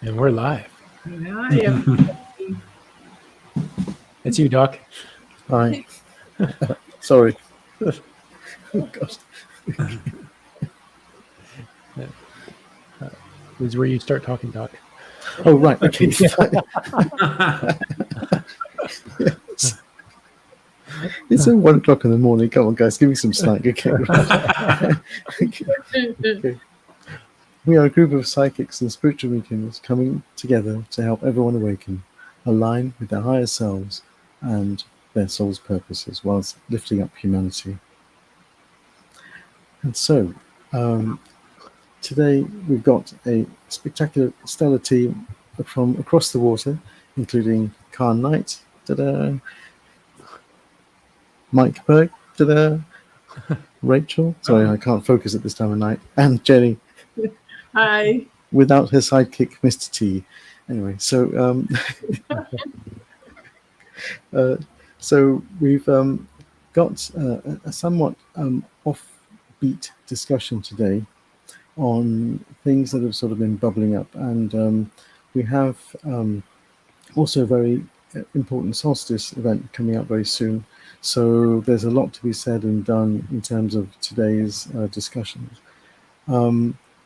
And we're live. I am. That's you, Doc. Hi. Sorry. Oh, gosh. This is where you start talking, Doc. Oh, right. Okay. Yes. It's 1 o'clock in the morning. Come on, guys. Give me some slack. Okay. Right. Okay. We are a group of psychics and spiritual mediums coming together to help everyone awaken, align with their higher selves and their soul's purposes, whilst lifting up humanity. And so, today we've got a spectacular stellar team from across the water, including Khan Knight, ta-da, Mike Berg, ta-da, Rachel, sorry I can't focus at this time of night, and Jenny, Hi. without her sidekick, Mr. T. Anyway, so so we've got a somewhat offbeat discussion today on things that have sort of been bubbling up, and we have also a very important solstice event coming up very soon. So there's a lot to be said and done in terms of today's discussions.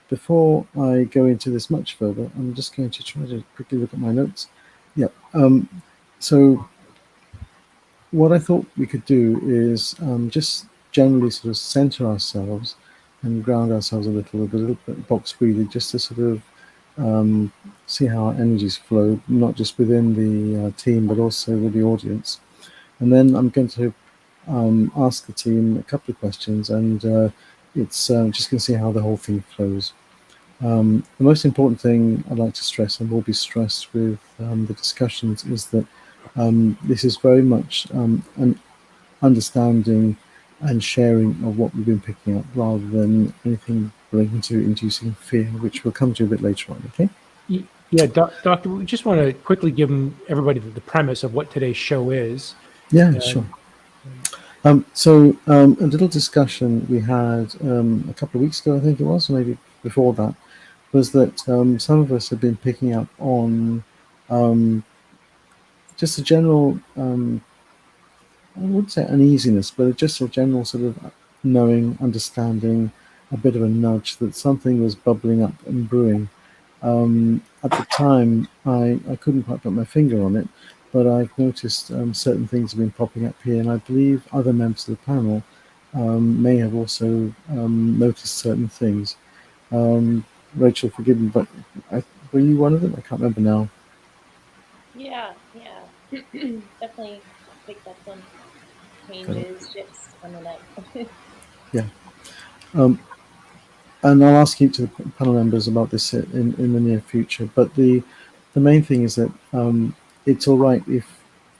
Before I go into this much further, I'm just going to try to quickly look at my notes. Yeah. So what I thought we could do is just generally sort of center ourselves and ground ourselves a little bit box breathing, just to sort of see how our energies flow, not just within the team, but also with the audience. And then I'm going to ask the team a couple of questions, and it's just going to see how the whole thing flows. The most important thing I'd like to stress, and will be stressed with the discussions, is that this is very much an understanding and sharing of what we've been picking up, rather than anything relating to inducing fear, which we'll come to a bit later on. Okay? Yeah, Doctor, we just want to quickly give everybody the premise of what today's show is. Yeah, sure. So a little discussion we had a couple of weeks ago, I think it was, or maybe before that, was that some of us have been picking up on just a general, I wouldn't say uneasiness, but just a general sort of knowing, understanding, a bit of a nudge that something was bubbling up and brewing. At the time, I couldn't quite put my finger on it, but I've noticed certain things have been popping up here, and I believe other members of the panel may have also noticed certain things. Rachel, forgive me, but were you one of them? I can't remember now. Yeah. Definitely picked up some changes, shifts coming up. Yeah. And I'll ask each of the panel members about this in the near future. But the main thing is that it's all right if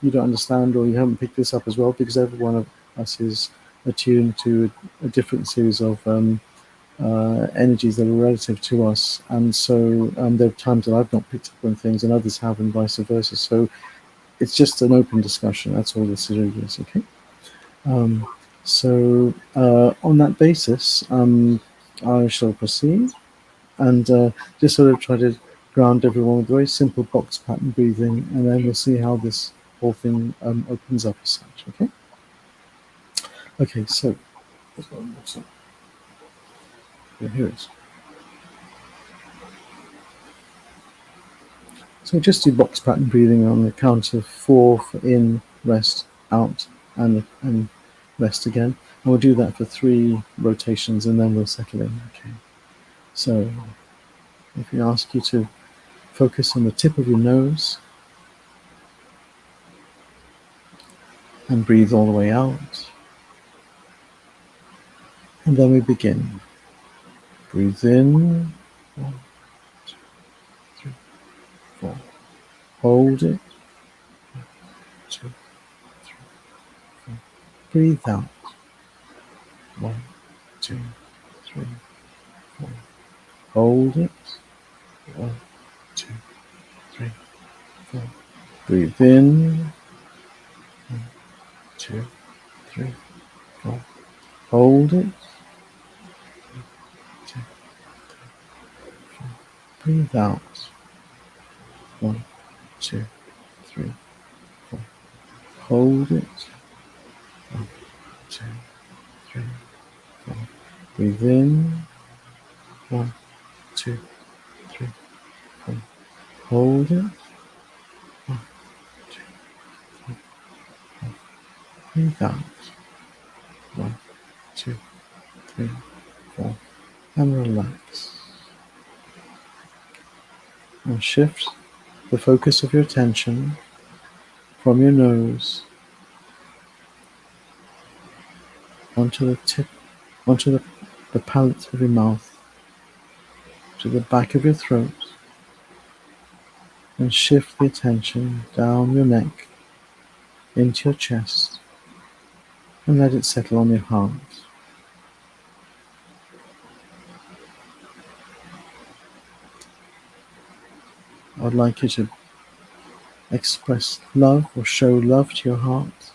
you don't understand or you haven't picked this up as well, because every one of us is attuned to a different series of energies that are relative to us. And so there are times that I've not picked up on things and others have, and vice versa. So it's just an open discussion. That's all this really is, okay? So on that basis, I shall proceed and just sort of try to ground everyone with very simple box pattern breathing, and then we'll see how this whole thing opens up as such, okay? Okay, so here it is. So just do box pattern breathing on the count of 4 for in, rest, out, and rest again. And we'll do that for 3 rotations, and then we'll settle in. Okay. So if we ask you to focus on the tip of your nose and breathe all the way out. And then we begin. Breathe in. 1, 2, 3, 4. Hold it. 1, 2, 3, 4. Breathe out. 1, 2, 3, 4. Hold it. 1, 2, 3, 4. Breathe in. 1, 2, 3, 4. Hold it. 1, 2, 3, 4. Breathe out. 1, 2, 3, 4. Hold it. 1, 2, 3, 4. Breathe in. 1, 2, 3, 4. Hold it. 1, 2, 3, 4. Breathe out. 1, 2, 3, 4. And relax. And shift the focus of your attention from your nose onto the tip, onto the palate of your mouth, to the back of your throat, and shift the attention down your neck into your chest, and let it settle on your heart. I would like you to express love or show love to your heart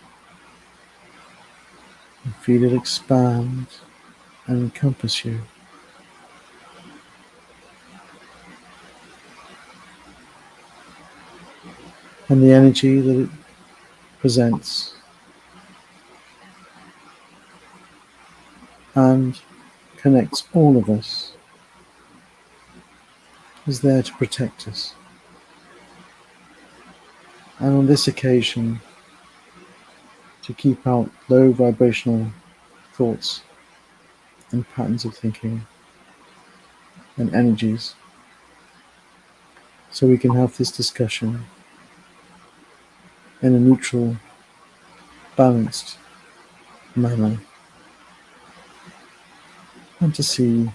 and feel it expand and encompass you. And the energy that it presents and connects all of us is there to protect us. And on this occasion, to keep out low vibrational thoughts and patterns of thinking and energies, so we can have this discussion in a neutral, balanced manner, and to see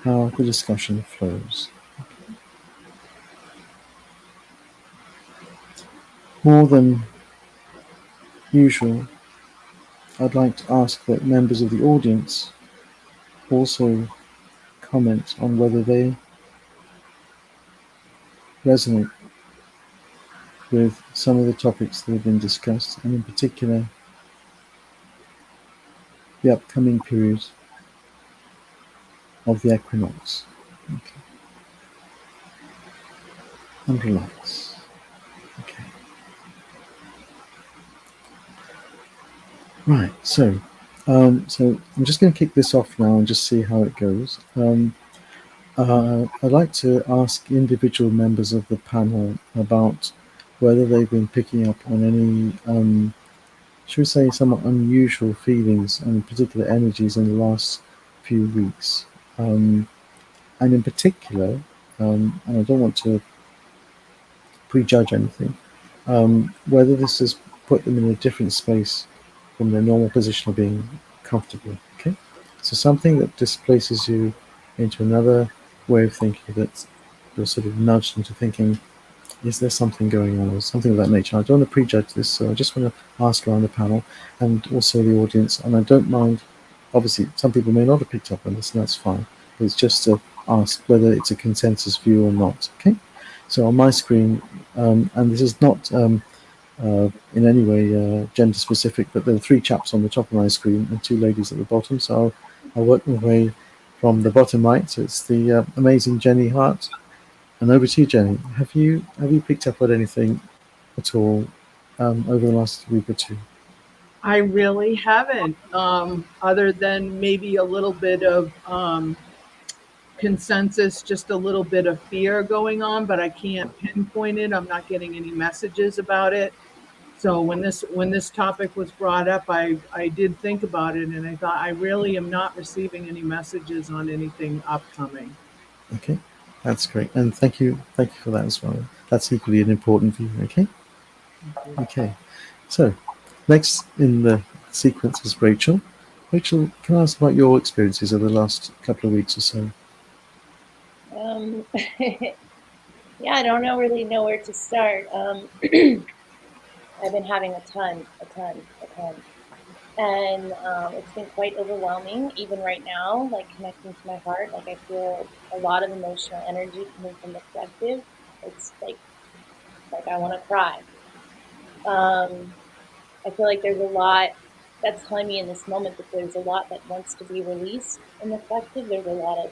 how the discussion flows. More than usual, I'd like to ask that members of the audience also comment on whether they resonate with some of the topics that have been discussed, and in particular, the upcoming period of the equinox. Okay. And relax. Okay. Right, so I'm just going to kick this off now and just see how it goes. I'd like to ask individual members of the panel about whether they've been picking up on any, should we say, somewhat unusual feelings and particular energies in the last few weeks. And in particular, and I don't want to prejudge anything, whether this has put them in a different space from their normal position of being comfortable. Okay, so something that displaces you into another way of thinking, that you're sort of nudged into thinking, is there something going on, or something of that nature. I don't want to prejudge this, so I just want to ask around the panel and also the audience, and I don't mind, obviously some people may not have picked up on this, and that's fine. It's just to ask whether it's a consensus view or not. Okay, so on my screen, and this is not in any way gender specific, but there are 3 chaps on the top of my screen and 2 ladies at the bottom, so I'll work my way from the bottom right. So it's the amazing Jenny Hart, and over to you, Jenny. Have you picked up on anything at all over the last week or 2? I really haven't, other than maybe a little bit of consensus, just a little bit of fear going on, but I can't pinpoint it. I'm not getting any messages about it. So when this topic was brought up, I did think about it, and I thought, I really am not receiving any messages on anything upcoming. Okay, that's great, and thank you for that as well. That's equally an important view. Okay. Okay, so next in the sequence is Rachel. Rachel, can I ask about your experiences over the last couple of weeks or so? Yeah, I don't really know where to start. I've been having a ton, and it's been quite overwhelming, even right now, like connecting to my heart. Like I feel a lot of emotional energy coming from the collective. It's like I want to cry. I feel like there's a lot that's telling me in this moment that there's a lot that wants to be released in the collective. There's a lot of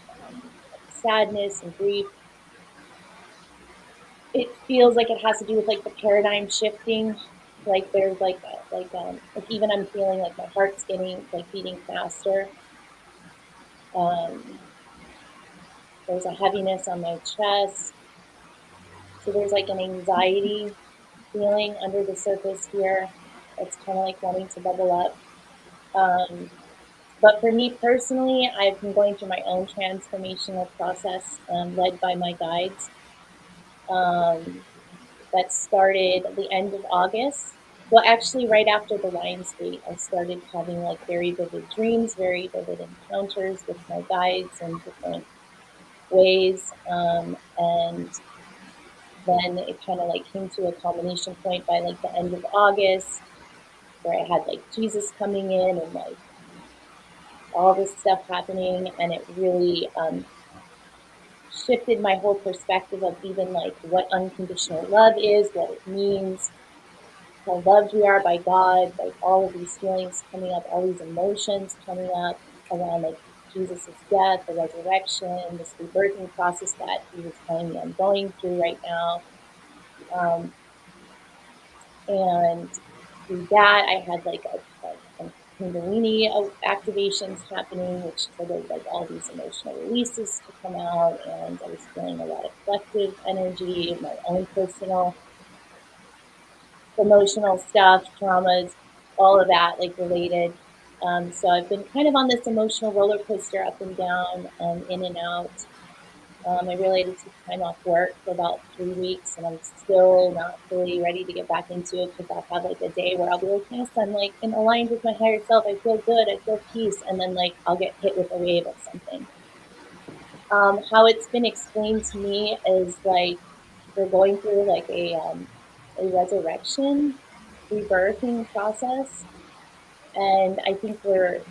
sadness and grief it feels like it has to do with like the paradigm shifting. Like there's like even I'm feeling like my heart's getting like beating faster. Um, there's a heaviness on my chest. So there's like an anxiety feeling under the surface here. It's kind of like wanting to bubble up. Um, but for me personally, I've been going through my own transformational process led by my guides. Um, that started at the end of August. Well, actually, right after the Lionsgate, I started having like very vivid dreams, very vivid encounters with my guides in different ways. And then it kind of like came to a culmination point by like the end of August, where I had like Jesus coming in and like all this stuff happening. And it really shifted my whole perspective of even like what unconditional love is, what it means, how loved we are by God, like all of these feelings coming up, all these emotions coming up around like Jesus's death, the resurrection, this rebirthing process that he was telling me I'm going through right now. Um, and through that, I had like a Kundalini activations happening, which triggered like all these emotional releases to come out. And I was feeling a lot of collective energy, my own personal emotional stuff, traumas, all of that like related. So I've been kind of on this emotional roller coaster up and down, in and out. I really had to take time off work for about 3 weeks, and I'm still not fully ready to get back into it because I'll have like a day where I'll be like, yes, I'm like in aligned with my higher self. I feel good. I feel peace. And then like I'll get hit with a wave of something. How it's been explained to me is like we're going through like a resurrection, rebirthing process. And I think for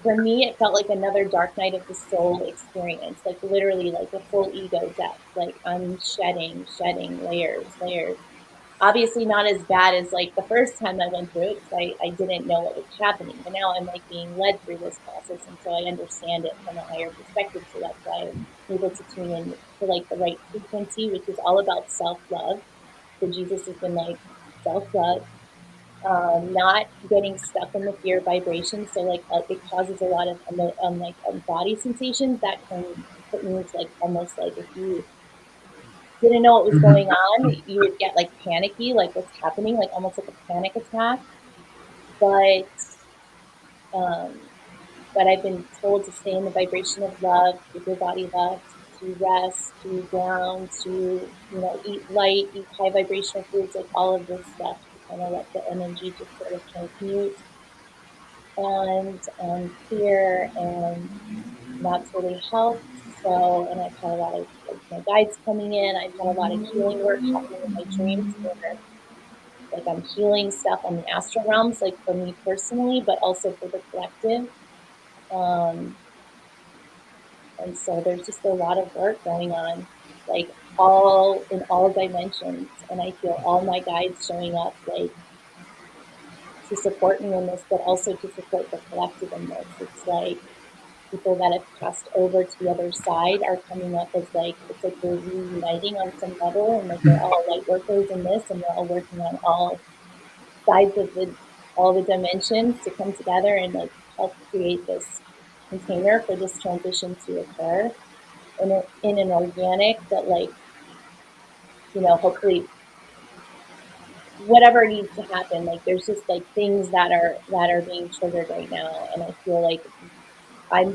me, it felt like another dark night of the soul experience, like literally like a full ego death. Like I'm shedding layers. Obviously not as bad as like the first time I went through it because I didn't know what was happening. But now I'm like being led through this process. And so I understand it from a higher perspective. So that's why I'm able to tune in to like the right frequency, which is all about self-love. So Jesus has been like self-love, not getting stuck in the fear vibration. So like it causes a lot of body sensations that can put me into like almost like if you didn't know what was going on, you would get like panicky, like what's happening, like almost like a panic attack. But um, but I've been told to stay in the vibration of love, keep your body loved, to rest, to ground, to eat light, eat high vibrational foods, like all of this stuff to kind of let the energy just sort of transmute and clear, and that's really helped. So, and I've had a lot of like my guides coming in. I've had a lot of healing work happening in my dreams where like I'm healing stuff on the astral realms, like for me personally, but also for the collective. Um, and so there's just a lot of work going on, like all in all dimensions. And I feel all my guides showing up, like to support me in this, but also to support the collective in this. It's like people that have passed over to the other side are coming up as like, it's like we're reuniting on some level, and like we're all light workers in this, and we're all working on all sides of all the dimensions to come together and like help create this container for this transition to occur in an organic, but like, hopefully whatever needs to happen, like there's just like things that are being triggered right now. And I feel like I'm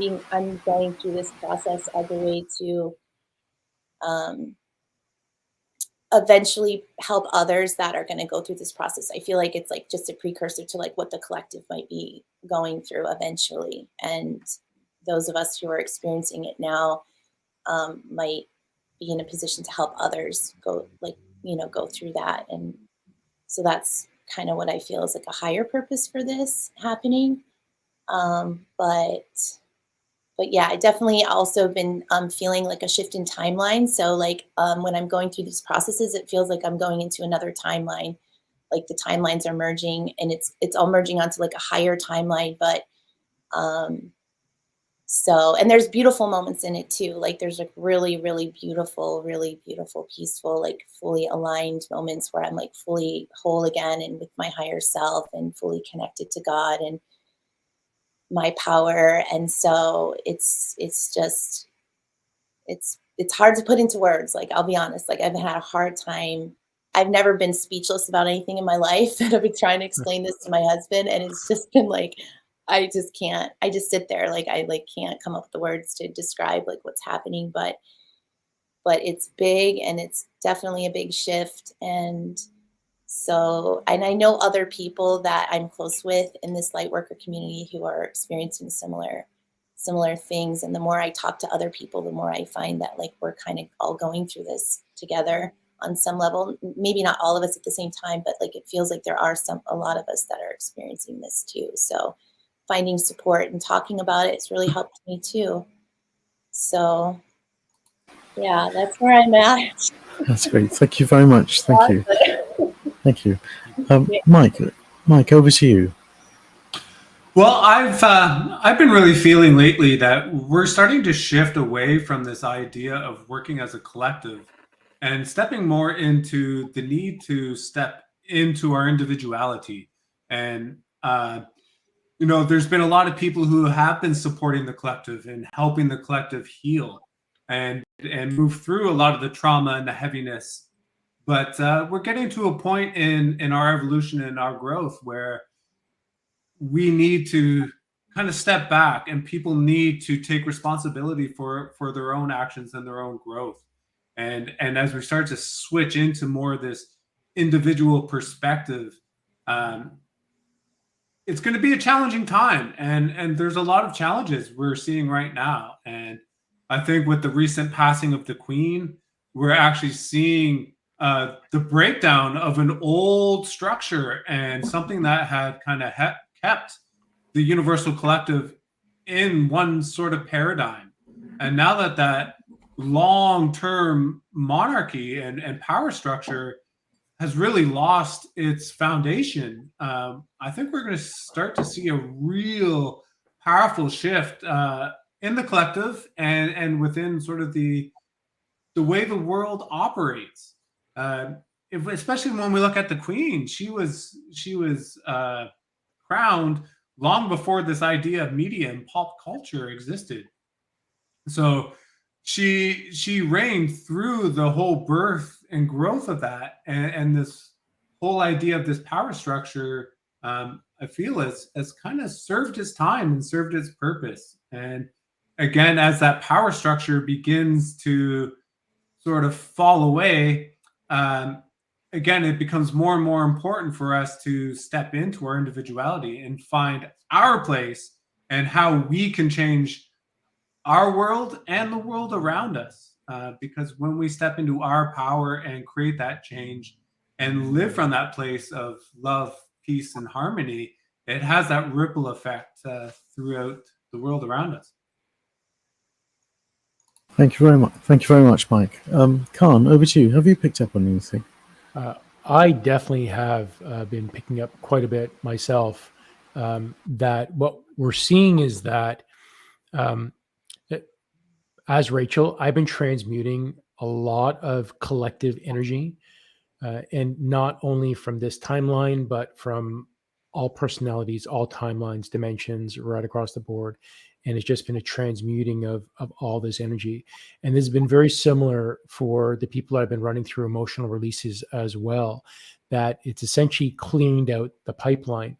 going through this process as a way to um, eventually help others that are going to go through this process. I feel like it's like just a precursor to like what the collective might be going through eventually. And those of us who are experiencing it now might be in a position to help others go through that. And so that's kind of what I feel is like a higher purpose for this happening. But yeah, I definitely also been feeling like a shift in timeline. So like when I'm going through these processes, it feels like I'm going into another timeline. Like the timelines are merging, and it's all merging onto like a higher timeline. But So, and there's beautiful moments in it too. Like there's like really, really beautiful, peaceful, like fully aligned moments where I'm like fully whole again and with my higher self and fully connected to God and my power. And so it's just, it's hard to put into words. Like, I'll be honest, like I've had a hard time. I've never been speechless about anything in my life. And I've been trying to explain this to my husband, and it's just been like, I just can't. I just sit there, like I like can't come up with the words to describe like what's happening. But it's big, and it's definitely a big shift. And so, and I know other people that I'm close with in this light worker community who are experiencing similar things. And the more I talk to other people, the more I find that like we're kind of all going through this together on some level. Maybe not all of us at the same time, but like it feels like there are a lot of us that are experiencing this too. So finding support and talking about it, it's really helped me too. So yeah, that's where I'm at. That's great. Thank you very much. Thank you. Thank you. Mike, over to you. Well, I've been really feeling lately that we're starting to shift away from this idea of working as a collective and stepping more into the need to step into our individuality. And there's been a lot of people who have been supporting the collective and helping the collective heal and move through a lot of the trauma and the heaviness. But we're getting to a point in our evolution and our growth where we need to kind of step back, and people need to take responsibility for their own actions and their own growth. And as we start to switch into more of this individual perspective, it's going to be a challenging time. And there's a lot of challenges we're seeing right now. And I think with the recent passing of the Queen, we're actually seeing the breakdown of an old structure and something that had kind of kept the universal collective in one sort of paradigm. And now that long-term monarchy and power structure has really lost its foundation, I think we're going to start to see a real powerful shift in the collective and within sort of the way the world operates. Especially when we look at the Queen, she was crowned long before this idea of media and pop culture existed. So she reigned through the whole birth and growth of that, and this whole idea of this power structure, I feel has kind of served its time and served its purpose. And again, as that power structure begins to sort of fall away, again, it becomes more and more important for us to step into our individuality and find our place and how we can change our world and the world around us. Because when we step into our power and create that change and live from that place of love, peace, and harmony, it has that ripple effect throughout the world around us. Thank you very much. Thank you very much, Mike. Khan, over to you. Have you picked up on anything? I definitely have been picking up quite a bit myself. That what we're seeing is that, as Rachel, I've been transmuting a lot of collective energy, and not only from this timeline, but from all personalities, all timelines, dimensions, right across the board. And it's just been a transmuting of all this energy. And this has been very similar for the people I've been running through emotional releases as well, that it's essentially cleaned out the pipeline.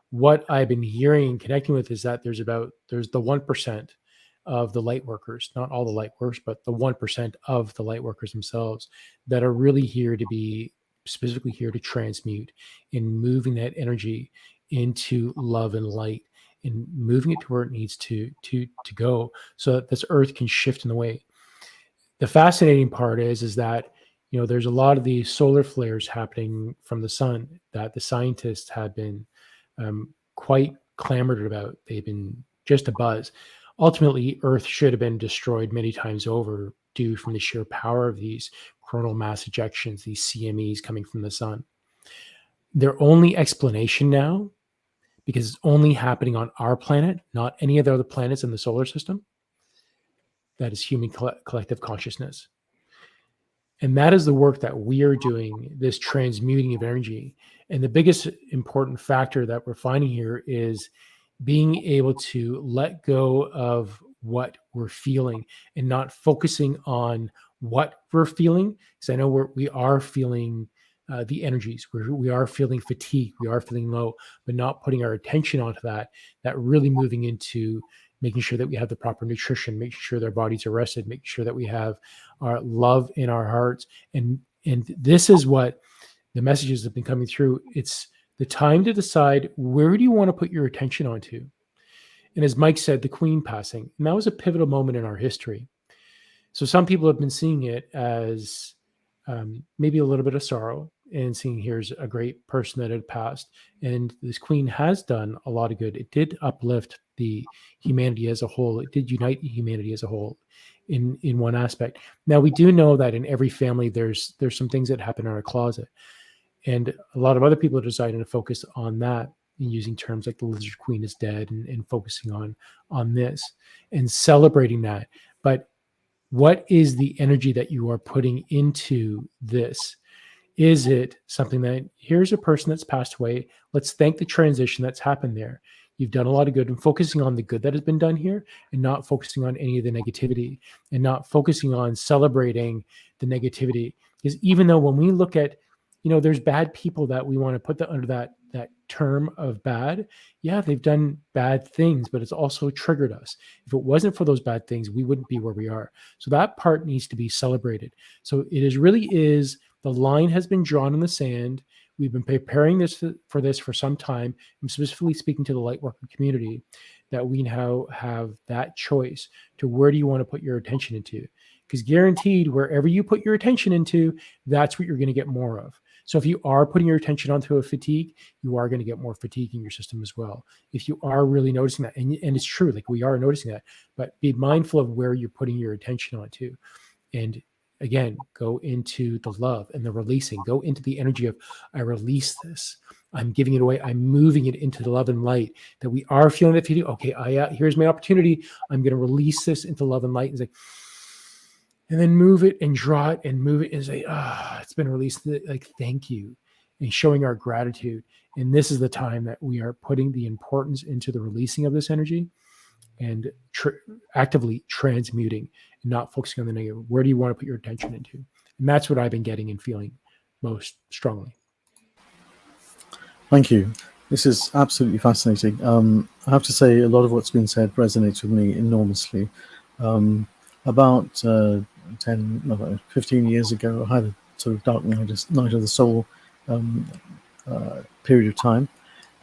What I've been hearing and connecting with is that there's the 1% of the light workers, not all the light workers, but the 1% of the light workers themselves that are really here to be specifically here to transmute in moving that energy into love and light, and moving it to where it needs to go, so that this earth can shift in the way. The fascinating part is that, there's a lot of these solar flares happening from the sun that the scientists have been quite clamored about. They've been just a buzz. Ultimately, Earth should have been destroyed many times over due from the sheer power of these coronal mass ejections, these CMEs coming from the sun. Their only explanation now, because it's only happening on our planet, not any of the other planets in the solar system. That is human collective consciousness. And that is the work that we are doing, this transmuting of energy. And the biggest important factor that we're finding here is being able to let go of what we're feeling and not focusing on what we're feeling. Because I know we are feeling the energies, we are feeling fatigue, we are feeling low, but not putting our attention onto that really moving into making sure that we have the proper nutrition, making sure their bodies are rested, making sure that we have our love in our hearts. And this is what the messages have been coming through. It's the time to decide, where do you want to put your attention onto? And as Mike said, the Queen passing, and that was a pivotal moment in our history. So some people have been seeing it as maybe a little bit of sorrow, and seeing here's a great person that had passed. And this Queen has done a lot of good. It did uplift the humanity as a whole. It did unite humanity as a whole in one aspect. Now, we do know that in every family, there's some things that happen in our closet. And a lot of other people are deciding to focus on that and using terms like the Lizard Queen is dead, and focusing on this and celebrating that. But what is the energy that you are putting into this? Is it something that, here's a person that's passed away, let's thank the transition that's happened there. You've done a lot of good, and focusing on the good that has been done here, and not focusing on any of the negativity, and not focusing on celebrating the negativity. Because even though when we look at, there's bad people that we want to put under that term of bad. Yeah, they've done bad things, but it's also triggered us. If it wasn't for those bad things, we wouldn't be where we are. So that part needs to be celebrated. So it really is, the line has been drawn in the sand. We've been preparing for this for some time. I'm specifically speaking to the Lightworker community, that we now have that choice to, where do you want to put your attention into? Because guaranteed, wherever you put your attention into, that's what you're going to get more of. So if you are putting your attention onto a fatigue, you are going to get more fatigue in your system as well. If you are really noticing that, and it's true, like we are noticing that, but be mindful of where you're putting your attention onto. And again, go into the love and the releasing. Go into the energy of, I release this. I'm giving it away. I'm moving it into the love and light. That we are feeling that fatigue. Okay, here's my opportunity. I'm going to release this into love and light, and say, and then move it and draw it and move it and say, it's been released. Like, thank you, and showing our gratitude. And this is the time that we are putting the importance into the releasing of this energy, and actively transmuting, and not focusing on the negative. Where do you want to put your attention into? And that's what I've been getting and feeling most strongly. Thank you. This is absolutely fascinating. I have to say, a lot of what's been said resonates with me enormously. About 15 years ago, I had a sort of dark night of the soul period of time,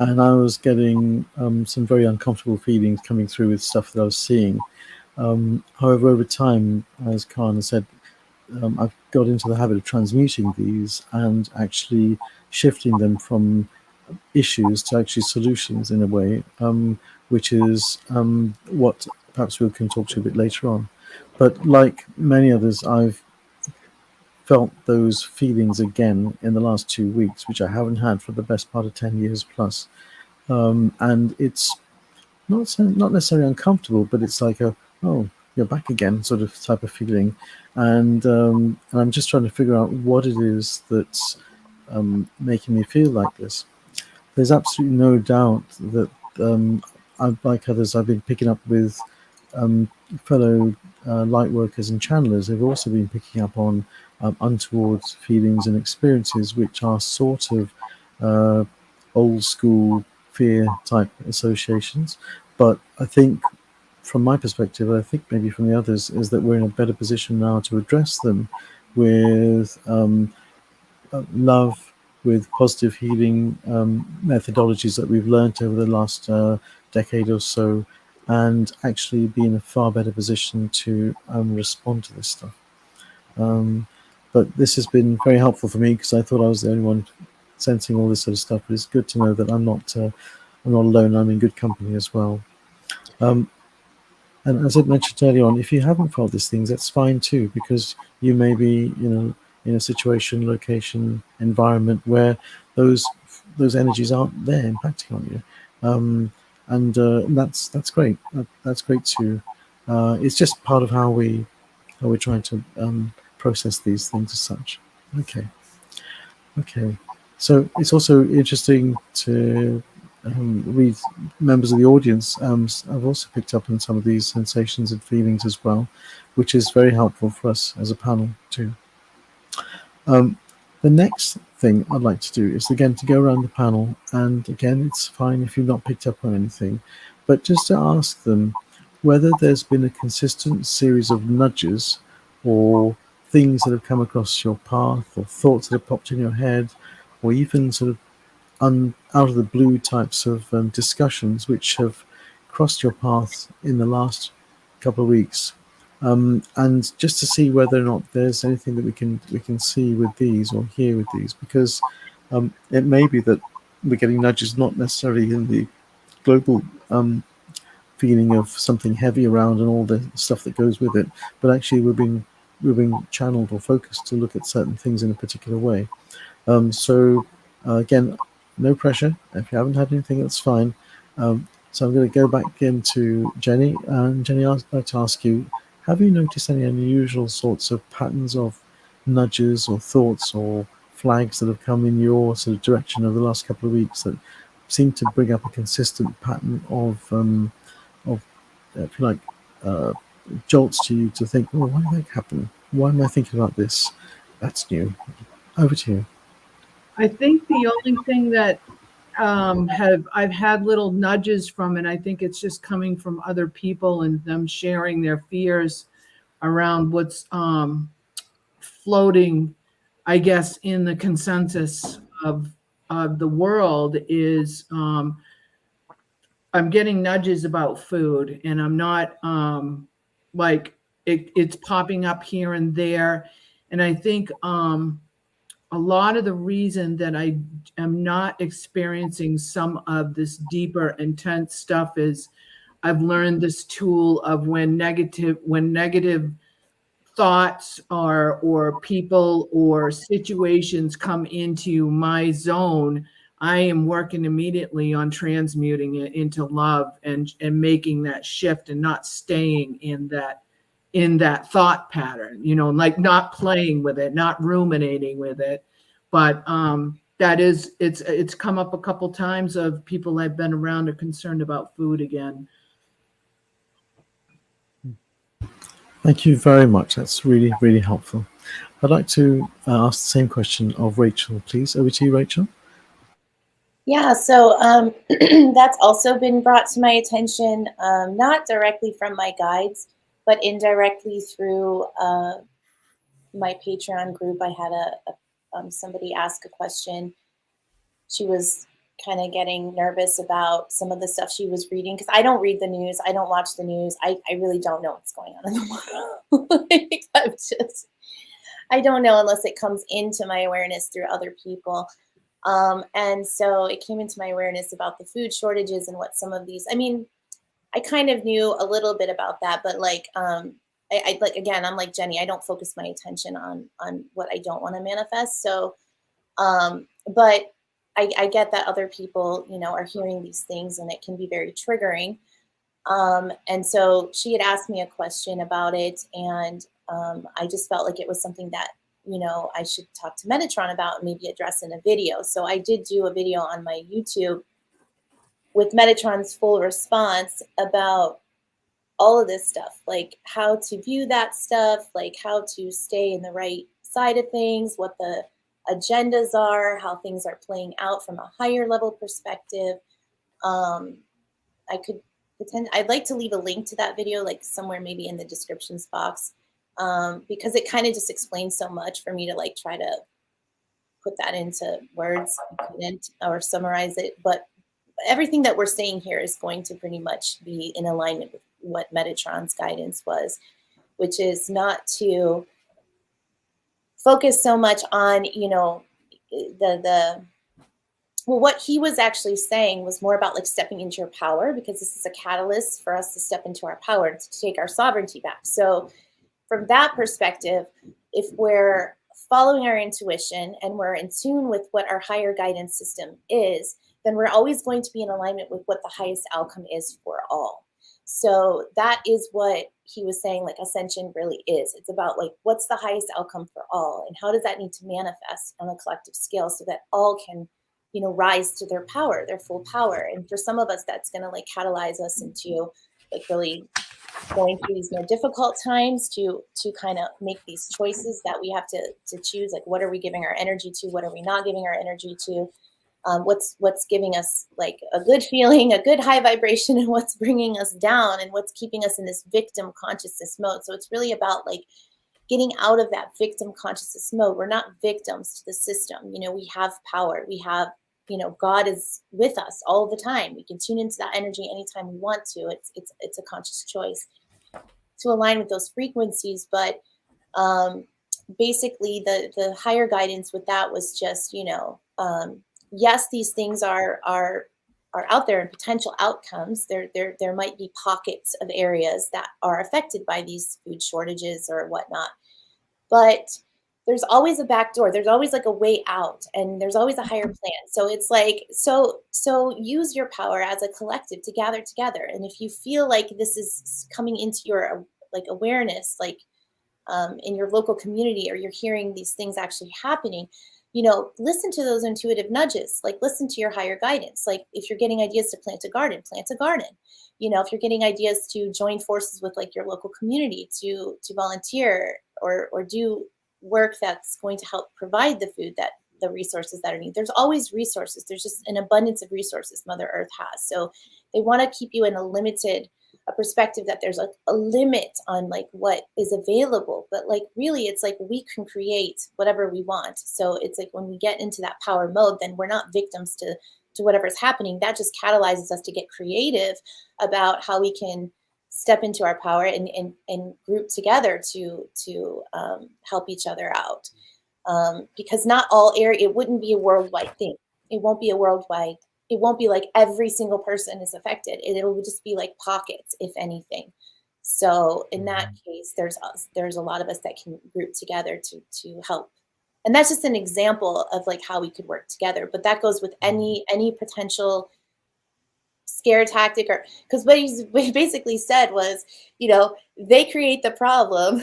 and I was getting some very uncomfortable feelings coming through with stuff that I was seeing. However, over time, as Karen has said, I've got into the habit of transmuting these and actually shifting them from issues to actually solutions in a way, which is what perhaps we can talk to a bit later on. But like many others, I've felt those feelings again in the last 2 weeks, which I haven't had for the best part of 10 years plus. And it's not necessarily uncomfortable, but it's like oh, you're back again sort of type of feeling. And I'm just trying to figure out what it is that's making me feel like this. There's absolutely no doubt that like others, I've been picking up with fellow light workers and channelers who've also been picking up on untoward feelings and experiences, which are sort of old school fear type associations. But I think from my perspective, I think maybe from the others, is that we're in a better position now to address them with love, with positive healing methodologies that we've learned over the last decade or so, and actually be in a far better position to respond to this stuff. But this has been very helpful for me, because I thought I was the only one sensing all this sort of stuff. But it's good to know that I'm not alone. I'm in good company as well. And as I mentioned earlier on, if you haven't felt these things, that's fine too, because you may be, in a situation, location, environment where those energies aren't there impacting on you. And that's great. That's great too. It's just part of how we're trying to process these things as such. Okay. Okay. So it's also interesting to read members of the audience. I've also picked up on some of these sensations and feelings as well, which is very helpful for us as a panel too. The next thing I'd like to do is again to go around the panel, and again it's fine if you've not picked up on anything, but just to ask them whether there's been a consistent series of nudges or things that have come across your path or thoughts that have popped in your head, or even sort of out of the blue types of discussions which have crossed your path in the last couple of weeks, and just to see whether or not there's anything that we can see with these or hear with these, because it may be that we're getting nudges not necessarily in the global feeling of something heavy around and all the stuff that goes with it, but actually we're being channeled or focused to look at certain things in a particular way. So again, no pressure. If you haven't had anything, that's fine. So I'm going to go back into Jenny. And Jenny, I'd like to ask you, have you noticed any unusual sorts of patterns of nudges or thoughts or flags that have come in your sort of direction over the last couple of weeks that seem to bring up a consistent pattern of if you like, jolts to you to think, oh, why did that happen? Why am I thinking about this? That's new. Over to you. I think the only thing that I've had little nudges from, and I think it's just coming from other people and them sharing their fears around what's floating, I guess, in the consensus of the world is I'm getting nudges about food, and I'm not like it's popping up here and there, and I think a lot of the reason that I am not experiencing some of this deeper, intense stuff is I've learned this tool of when negative thoughts or people or situations come into my zone, I am working immediately on transmuting it into love and making that shift and not staying in that thought pattern, like not playing with it, not ruminating with it. But that is, it's come up a couple times of people I've been around are concerned about food again. Thank you very much. That's really, really helpful. I'd like to ask the same question of Rachel, please. Over to you, Rachel. Yeah, so that's also been brought to my attention, not directly from my guides, but indirectly through my Patreon group. I had somebody ask a question. She was kind of getting nervous about some of the stuff she was reading, because I don't read the news. I don't watch the news. I really don't know what's going on in the world. I don't know unless it comes into my awareness through other people. And so it came into my awareness about the food shortages and what some of these, I mean, I kind of knew a little bit about that, but like, I like, again, I'm like Jenny, I don't focus my attention on what I don't want to manifest. So, but I get that other people, are hearing these things and it can be very triggering. And so she had asked me a question about it, and I just felt like it was something that, I should talk to Metatron about and maybe address in a video. So I did do a video on my YouTube with Metatron's full response about all of this stuff, like how to view that stuff, like how to stay in the right side of things, what the agendas are, how things are playing out from a higher level perspective. I'd like to leave a link to that video, like somewhere maybe in the descriptions box, because it kind of just explains so much for me to like try to put that into words or summarize it. But everything that we're saying here is going to pretty much be in alignment with what Metatron's guidance was, which is not to focus so much on, well, what he was actually saying was more about like stepping into your power, because this is a catalyst for us to step into our power, to take our sovereignty back. So from that perspective, if we're following our intuition and we're in tune with what our higher guidance system is, then we're always going to be in alignment with what the highest outcome is for all. So that is what he was saying, like ascension really is. It's about like, what's the highest outcome for all, and how does that need to manifest on a collective scale so that all can, you know, rise to their power, their full power. And for some of us, that's going to like catalyze us into like really going through these more difficult times to kind of make these choices that we have to choose. Like, what are we giving our energy to? What are we not giving our energy to? What's giving us like a good feeling, a good high vibration, and what's bringing us down, and what's keeping us in this victim consciousness mode. So it's really about like getting out of that victim consciousness mode. We're not victims to the system. You know, we have power. We have, you know, God is with us all the time. We can tune into that energy anytime we want to. It's a conscious choice to align with those frequencies. But basically the higher guidance with that was just, you know, yes, these things are out there and potential outcomes. There might be pockets of areas that are affected by these food shortages or whatnot, but there's always a back door. There's always like a way out, and there's always a higher plan. So it's like, so use your power as a collective to gather together. And if you feel like this is coming into your like awareness, like in your local community, or you're hearing these things actually happening, you know, listen to those intuitive nudges, like listen to your higher guidance. Like if you're getting ideas to plant a garden, plant a garden. You know, if you're getting ideas to join forces with like your local community to volunteer or do work that's going to help provide the food, that the resources that are needed. There's always resources. There's just an abundance of resources Mother Earth has. So they want to keep you in a perspective that there's a limit on like what is available, but like really it's like we can create whatever we want. So it's like when we get into that power mode, then we're not victims to whatever's happening. That just catalyzes us to get creative about how we can step into our power and group together to help each other out. Because not all area, it wouldn't be a worldwide thing. It won't be a worldwide. It won't be like every single person is affected. It'll just be like pockets, if anything. So in that case, there's a lot of us that can group together to help. And that's just an example of like how we could work together. But that goes with any potential scare tactic, or because what he basically said was, you know, they create the problem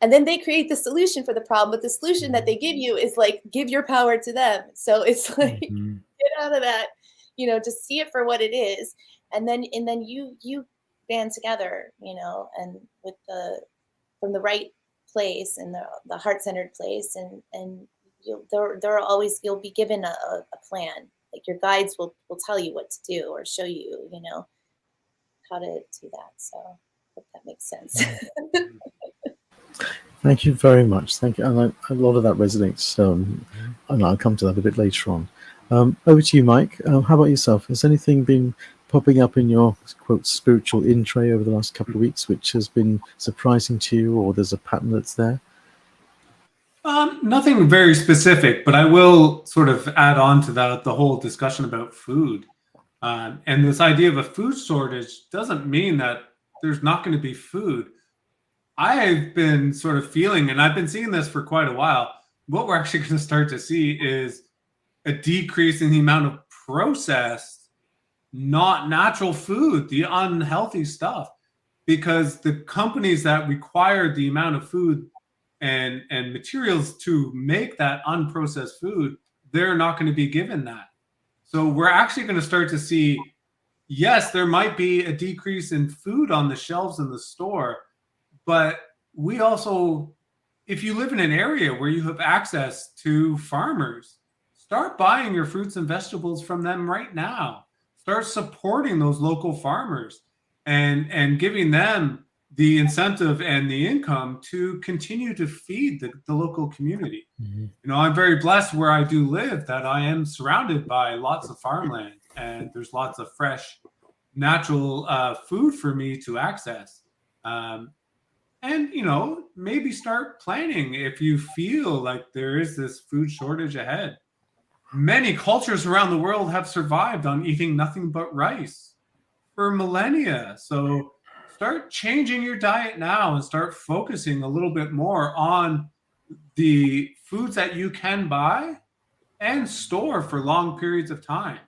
and then they create the solution for the problem, but the solution that they give you is like, give your power to them. So it's like, get out of that, you know, just see it for what it is. And then you band together, you know, and with from the right place and the heart-centered place, and you'll be given a plan. Like your guides will tell you what to do or show you, you know, how to do that. So I hope that makes sense. Thank you very much. Thank you. And a lot of that resonates. And I'll come to that a bit later on. Over to you, Mike. How about yourself? Has anything been popping up in your, quote, spiritual in tray over the last couple of weeks, which has been surprising to you, or there's a pattern that's there? Nothing very specific, but I will sort of add on to that, the whole discussion about food. And this idea of a food shortage doesn't mean that there's not going to be food. I've been sort of feeling, and I've been seeing this for quite a while, what we're actually going to start to see is a decrease in the amount of processed, not natural food, the unhealthy stuff, because the companies that require the amount of food and materials to make that unprocessed food, they're not going to be given that. So we're actually going to start to see, yes, there might be a decrease in food on the shelves in the store, but we also, if you live in an area where you have access to farmers, start buying your fruits and vegetables from them right now. Start supporting those local farmers and giving them the incentive and the income to continue to feed the local community. You know, I'm very blessed where I do live that I am surrounded by lots of farmland, and there's lots of fresh, natural food for me to access. And, you know, maybe start planning if you feel like there is this food shortage ahead. Many cultures around the world have survived on eating nothing but rice for millennia. So start changing your diet now and start focusing a little bit more on the foods that you can buy and store for long periods of time.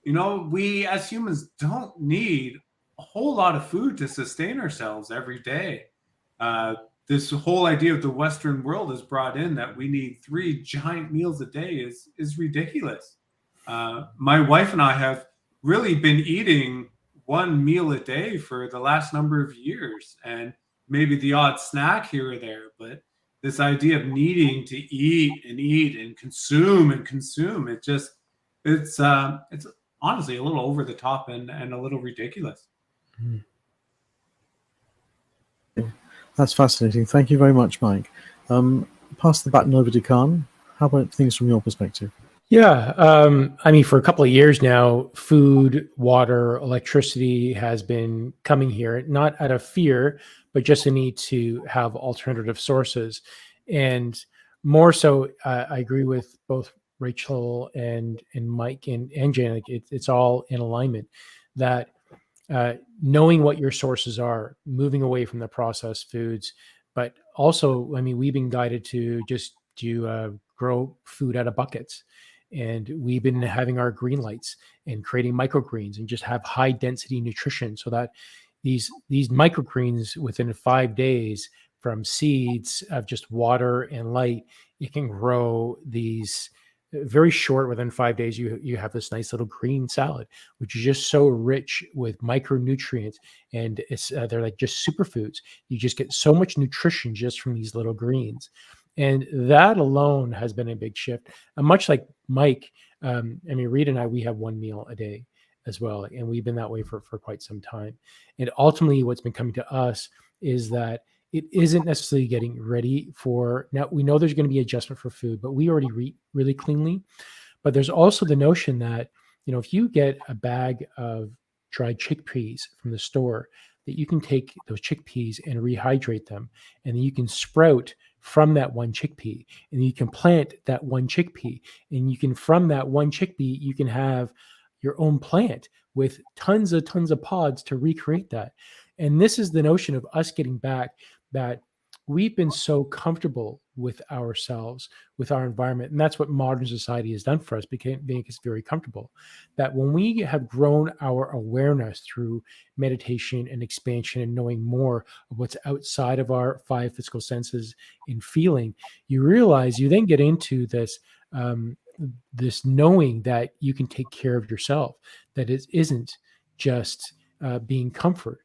You know, we as humans don't need a whole lot of food to sustain ourselves every day. Uh, this whole idea of the Western world is brought in that we need 3 giant meals a day is ridiculous. My wife and I have really been eating 1 meal a day for the last number of years, and maybe the odd snack here or there. But this idea of needing to eat and consume, it's honestly a little over the top and a little ridiculous. Mhm. That's fascinating. Thank you very much, Mike. Pass the baton over to Khan. How about things from your perspective? Yeah, I mean, for a couple of years now, food, water, electricity has been coming here, not out of fear, but just a need to have alternative sources. And more so, I agree with both Rachel and Mike and Janet. It's all in alignment that knowing what your sources are, moving away from the processed foods, but also, I mean, we've been guided to just do grow food out of buckets, and we've been having our green lights and creating microgreens and just have high density nutrition, so that these microgreens within 5 days from seeds of just water and light, it can grow these very short. Within 5 days, you have this nice little green salad, which is just so rich with micronutrients, and it's they're like just superfoods. You just get so much nutrition just from these little greens, and that alone has been a big shift. And much like Mike, I mean, Reed and I, we have 1 meal a day as well, and we've been that way for quite some time. And ultimately, what's been coming to us is that it isn't necessarily getting ready for now. We know there's going to be adjustment for food, but we already eat really cleanly. But there's also the notion that, you know, if you get a bag of dried chickpeas from the store, that you can take those chickpeas and rehydrate them, and then you can sprout from that one chickpea, and you can plant that one chickpea, and you can, from that one chickpea, you can have your own plant with tons of pods to recreate that. And this is the notion of us getting back, that we've been so comfortable with ourselves, with our environment. And that's what modern society has done for us, making us very comfortable. That when we have grown our awareness through meditation and expansion and knowing more of what's outside of our 5 physical senses in feeling, you realize, you then get into this knowing that you can take care of yourself, that it isn't just being comfort.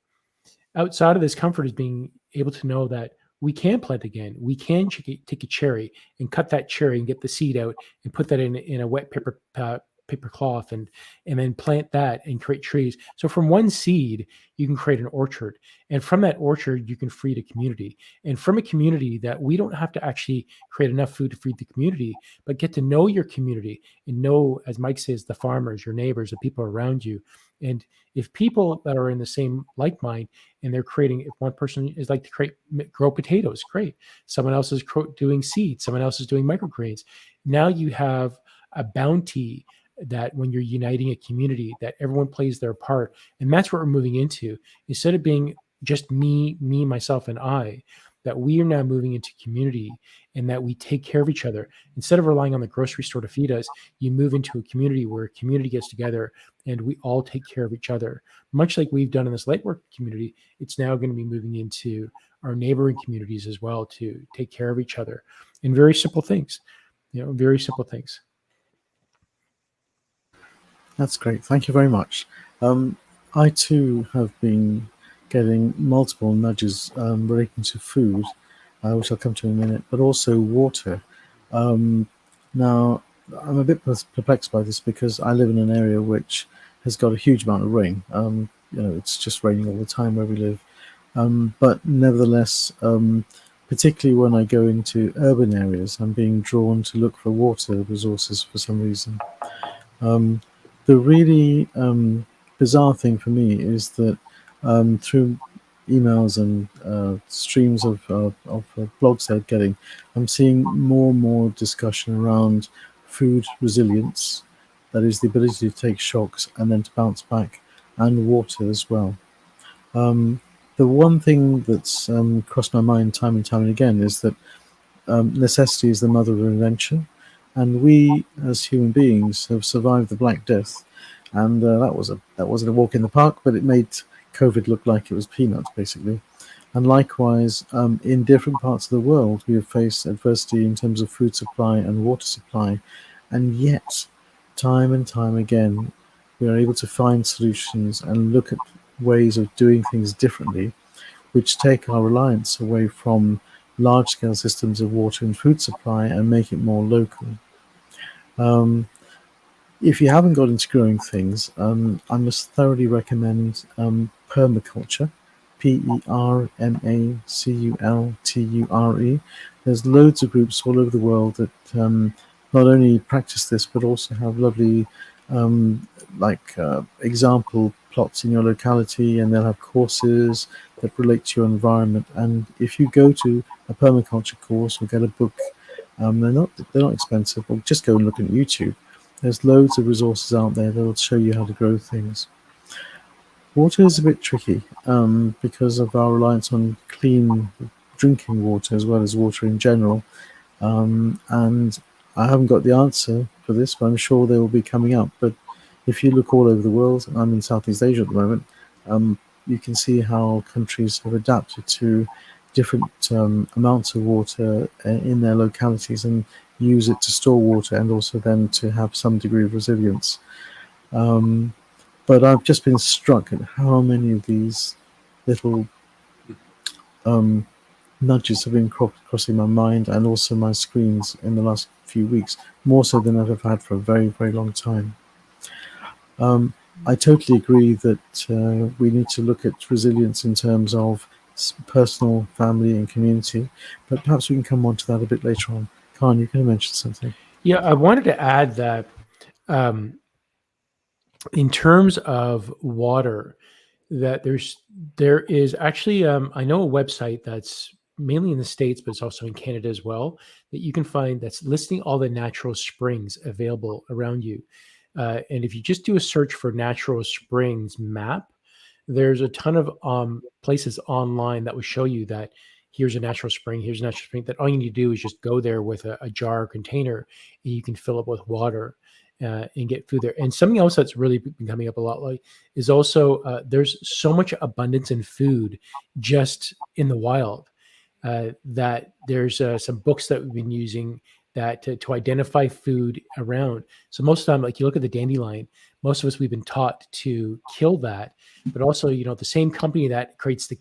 Outside of this comfort is being able to know that we can plant again. We can take a cherry and cut that cherry and get the seed out and put that in a wet paper cloth, and then plant that and create trees. So from one seed, you can create an orchard. And from that orchard, you can feed a community. And from a community, that we don't have to actually create enough food to feed the community, but get to know your community and know, as Mike says, the farmers, your neighbors, the people around you. And if people that are in the same like mind, and they're creating, if one person is like to grow potatoes, great. Someone else is doing seeds. Someone else is doing microgreens. Now you have a bounty, that when you're uniting a community, that everyone plays their part. And that's what we're moving into. Instead of being just me, myself, and I, that we are now moving into community, and that we take care of each other. Instead of relying on the grocery store to feed us, you move into a community where a community gets together and we all take care of each other. Much like we've done in this Lightwork community, it's now going to be moving into our neighboring communities as well, to take care of each other in very simple things, very simple things. That's great. Thank you very much. I too have been getting multiple nudges relating to food, which I'll come to in a minute, but also water. Now, I'm a bit perplexed by this because I live in an area which has got a huge amount of rain. It's just raining all the time where we live. But nevertheless, particularly when I go into urban areas, I'm being drawn to look for water resources for some reason. The really bizarre thing for me is that through emails and streams of blogs they're getting, I'm seeing more and more discussion around food resilience, that is the ability to take shocks and then to bounce back, and water as well. The one thing that's crossed my mind time and time again is that necessity is the mother of invention, and we as human beings have survived the Black Death, and that wasn't a walk in the park, but it made COVID look like it was peanuts, basically. And likewise, in different parts of the world, we have faced adversity in terms of food supply and water supply, and yet, time and time again, we are able to find solutions and look at ways of doing things differently, which take our reliance away from large-scale systems of water and food supply and make it more local. If you haven't got into growing things, I must thoroughly recommend permaculture, Permaculture. There's loads of groups all over the world that not only practice this, but also have lovely example plots in your locality, and they'll have courses that relate to your environment. And if you go to a permaculture course or get a book, they're not expensive. Or just go and look at YouTube. There's loads of resources out there that will show you how to grow things. Water is a bit tricky because of our reliance on clean drinking water as well as water in general. And I haven't got the answer for this, but I'm sure they will be coming up. But if you look all over the world, I'm in Southeast Asia at the moment, you can see how countries have adapted to different amounts of water in their localities and use it to store water and also then to have some degree of resilience. But I've just been struck at how many of these little nudges have been crossing my mind and also my screens in the last few weeks, more so than I've ever had for a very, very long time. I totally agree that we need to look at resilience in terms of personal, family, and community, but perhaps we can come on to that a bit later on. Khan, you're going to mention something. Yeah, I wanted to add that in terms of water, that there is actually I know a website that's mainly in the States, but it's also in Canada as well, that you can find that's listing all the natural springs available around you. And if you just do a search for natural springs map, there's a ton of places online that will show you that here's a natural spring, here's a natural spring, that all you need to do is just go there with a jar or container, and you can fill up with water and get food there. And something else that's really been coming up a lot like is also there's so much abundance in food just in the wild that there's some books that we've been using that to identify food around. So most of the time, like you look at the dandelion, most of us, we've been taught to kill that, but also, the same company that creates a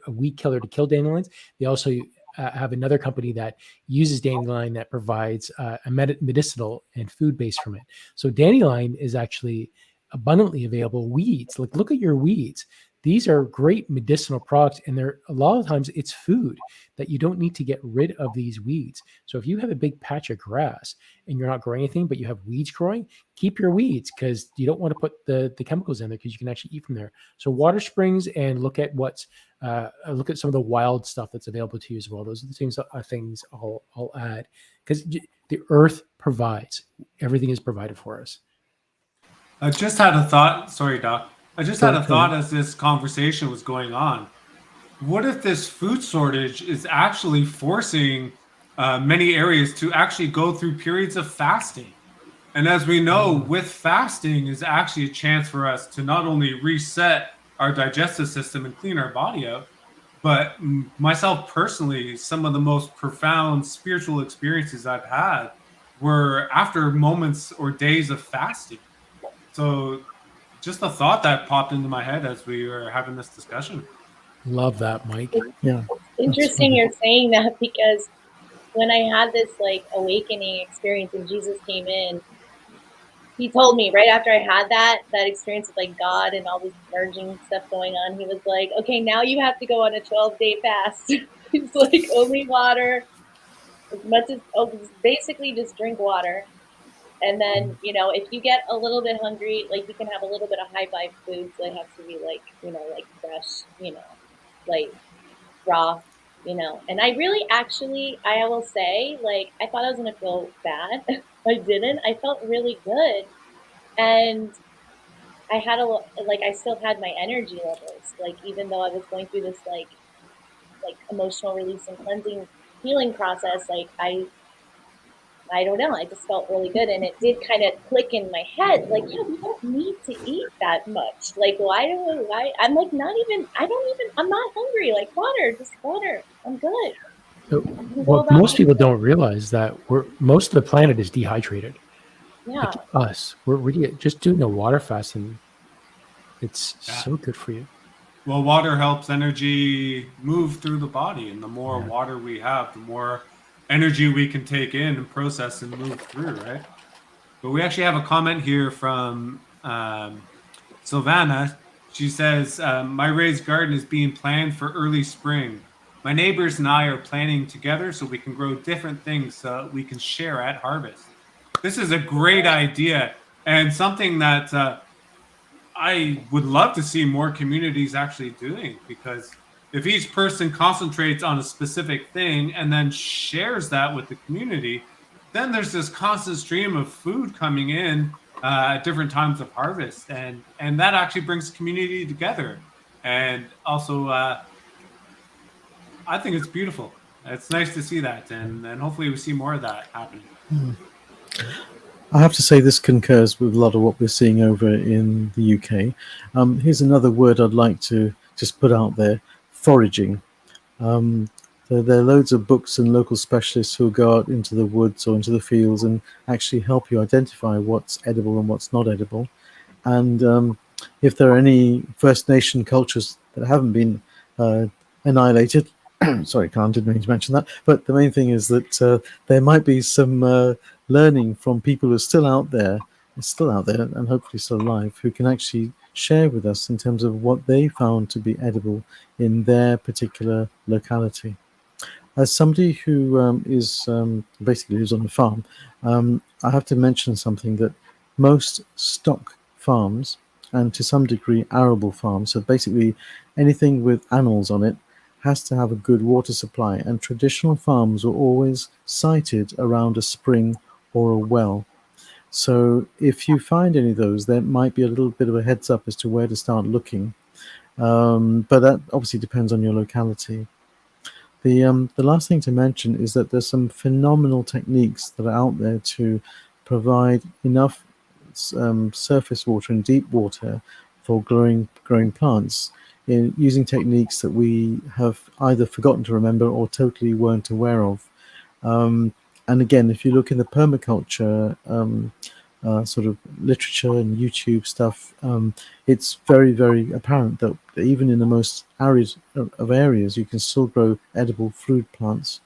weed killer to kill dandelions, they also have another company that uses dandelion that provides a medicinal and food base from it. So dandelion is actually abundantly available. Weeds, like look at your weeds. These are great medicinal products, and they're a lot of times it's food that you don't need to get rid of these weeds. So if you have a big patch of grass and you're not growing anything, but you have weeds growing, keep your weeds because you don't want to put the chemicals in there because you can actually eat from there. So water springs, and look at look at some of the wild stuff that's available to you as well. Those are the things I'll add, because the earth provides. Everything is provided for us. I just had a thought. Sorry, Doc. I just had a thought as this conversation was going on. What if this food shortage is actually forcing many areas to actually go through periods of fasting? And as we know, with fasting is actually a chance for us to not only reset our digestive system and clean our body out, but myself personally, some of the most profound spiritual experiences I've had were after moments or days of fasting. So just a thought that popped into my head as we were having this discussion. Love that, Mike. Yeah. Interesting you're saying that, because when I had this awakening experience and Jesus came in, he told me right after I had that experience with God and all this merging stuff going on, he was like, okay, now you have to go on a 12-day fast. It's like only water, as much as basically just drink water. And then, if you get a little bit hungry, you can have a little bit of high vibe foods that have to be fresh, raw, And I really I will say, I thought I was going to feel bad. I didn't. I felt really good. And I had I still had my energy levels, even though I was going through this, emotional release and cleansing healing process, I don't know, I just felt really good, and it did kind of click in my head, like, yeah, we don't need to eat that much. Like, why? I'm like, I'm not hungry. Like, water, just water. I'm good. What most people don't realize that most of the planet is dehydrated. Yeah. Like us, we're really just doing a water fast, and it's so good for you. Well, water helps energy move through the body, and the more Yeah. water we have, the more energy we can take in and process and move through, right? But we actually have a comment here from Sylvana. She says, my raised garden is being planned for early spring. My neighbors and I are planning together so we can grow different things so we can share at harvest. This is a great idea, and something that I would love to see more communities actually doing, because if each person concentrates on a specific thing and then shares that with the community, then there's this constant stream of food coming in at different times of harvest, and that actually brings the community together. And also, I think it's beautiful. It's nice to see that, and hopefully we see more of that happening. I have to say this concurs with a lot of what we're seeing over in the UK. Here's another word I'd like to just put out there: foraging. There are loads of books and local specialists who go out into the woods or into the fields and actually help you identify what's edible and what's not edible. And if there are any First Nation cultures that haven't been annihilated, sorry, Khan, didn't mean to mention that, but the main thing is that there might be some learning from people who are still out there, and hopefully still alive, who can actually share with us in terms of what they found to be edible in their particular locality. As somebody who basically lives on a farm, I have to mention something that most stock farms, and to some degree arable farms, so basically anything with animals on it, has to have a good water supply, and traditional farms were always sited around a spring or a well. So if you find any of those, there might be a little bit of a heads up as to where to start looking. But that obviously depends on your locality. The last thing to mention is that there's some phenomenal techniques that are out there to provide enough surface water and deep water for growing plants, using techniques that we have either forgotten to remember or totally weren't aware of. And again, if you look in the permaculture sort of literature and YouTube stuff, it's very, very apparent that even in the most arid of areas, you can still grow edible fruit plants.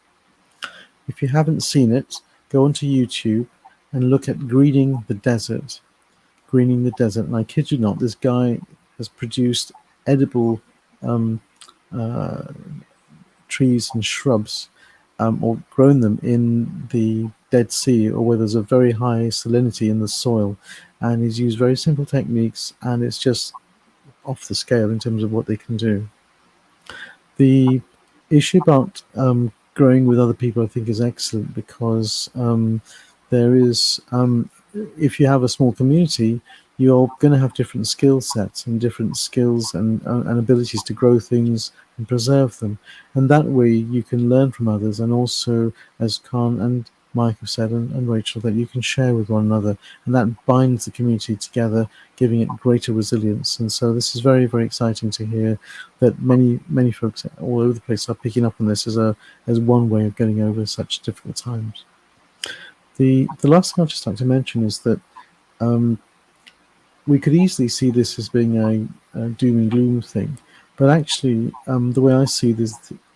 If you haven't seen it, go onto YouTube and look at Greening the Desert. Greening the Desert. And I kid you not, this guy has produced edible trees and shrubs, or grown them in the Dead Sea, or where there's a very high salinity in the soil. And he's used very simple techniques, and it's just off the scale in terms of what they can do. The issue about growing with other people, I think, is excellent, because there is, if you have a small community, you're going to have different skill sets and different skills and abilities to grow things and preserve them. And that way you can learn from others, and also, as Khan and Mike have said, and Rachel, that you can share with one another, and that binds the community together, giving it greater resilience. And so this is very, very exciting to hear that many folks all over the place are picking up on this as one way of getting over such difficult times. The last thing I'd just like to mention is that we could easily see this as being a doom and gloom thing, but actually the way I see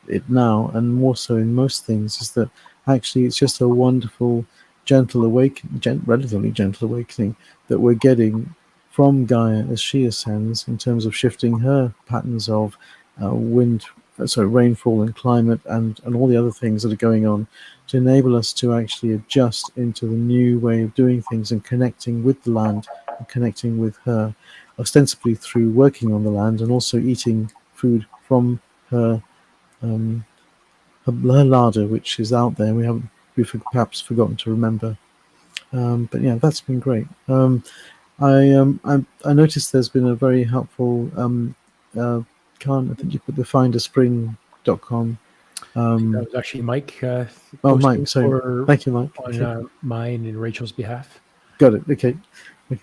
it now, and more so in most things, is that actually it's just a wonderful, relatively gentle awakening that we're getting from Gaia as she ascends, in terms of shifting her patterns of rainfall and climate and all the other things that are going on, to enable us to actually adjust into the new way of doing things and connecting with the land and connecting with her, ostensibly through working on the land and also eating food from her larder, which is out there. We've perhaps forgotten to remember. But yeah, that's been great. I noticed there's been a very helpful Khan, I think you put the finderspring.com That was actually Mike. Oh, posting Mike, sorry. Thank you, Mike. On mine and Rachel's behalf. Got it. Okay,